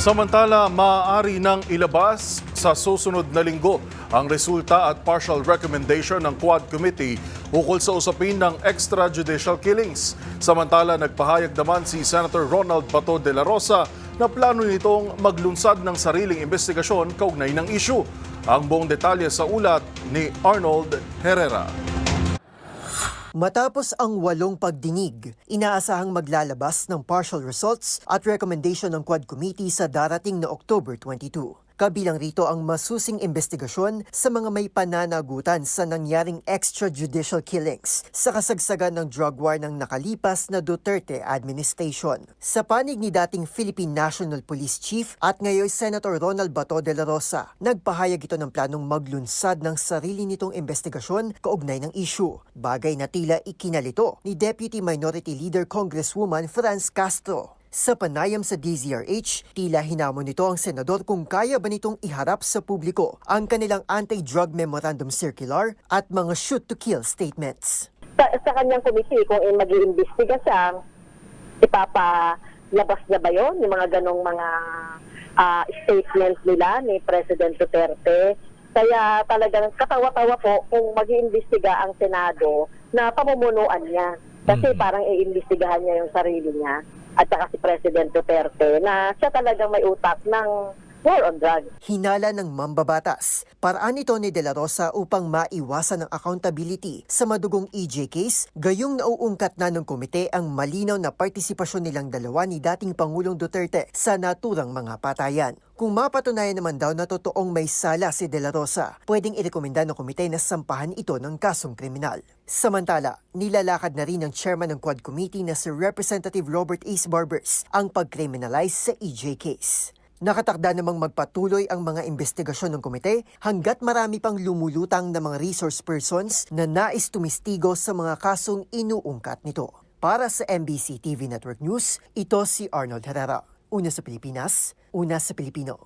Samantala, maaari nang ilabas sa susunod na linggo ang resulta at partial recommendation ng Quad Committee ukol sa usapin ng extrajudicial killings. Samantala, nagpahayag naman si Senator Ronald Bato de la Rosa na plano nitong maglunsad ng sariling investigasyon kaugnay ng issue. Ang buong detalye sa ulat ni Arnold Herrera. Matapos ang 8 pagdinig, inaasahang maglalabas ng partial results at recommendation ng Quad Committee sa darating na October 22. Kabilang rito ang masusing investigasyon sa mga may pananagutan sa nangyaring extrajudicial killings sa kasagsagan ng drug war ng nakalipas na Duterte administration. Sa panig ni dating Philippine National Police Chief at ngayon Senator Ronald Bato de la Rosa, nagpahayag ito ng planong maglunsad ng sarili nitong investigasyon kaugnay ng issue. Bagay na tila ikinalito ni Deputy Minority Leader Congresswoman Franz Castro. Sa panayam sa DZRH, tila hinamon nito ang senador kung kaya ba nitong iharap sa publiko ang kanilang anti-drug memorandum circular at mga shoot-to-kill statements. Sa kanyang committee, kung mag-iimbestiga siya, ipapalabas niya ba yun? Yung mga ganong mga statements nila ni President Duterte. Kaya talagang katawa-tawa po kung mag-iimbestiga ang Senado na pamumunuan niya. Kasi parang iimbestigahan niya yung sarili niya at saka si President Duterte na siya talagang may utak ng war on drugs. Hinala ng mambabatas. Paraan ito ni De La Rosa upang maiwasan ang accountability sa madugong EJ case, gayong nauungkat na ng komite ang malinaw na partisipasyon nilang dalawa ni dating Pangulong Duterte sa naturang mga patayan. Kung mapatunayan naman daw na totoong may sala si De La Rosa, pwedeng irekomenda ng komite na sampahan ito ng kasong kriminal. Samantala, nilalakad na rin ng chairman ng Quad Committee na si Representative Robert Ace Barbers ang pag-criminalize sa EJ case. Nakatakda namang magpatuloy ang mga investigasyon ng komite hanggat marami pang lumulutang na mga resource persons na nais tumistigo sa mga kasong inuungkat nito. Para sa MBC TV Network News, ito si Arnold Herrera. Una sa Pilipinas, una sa Pilipino.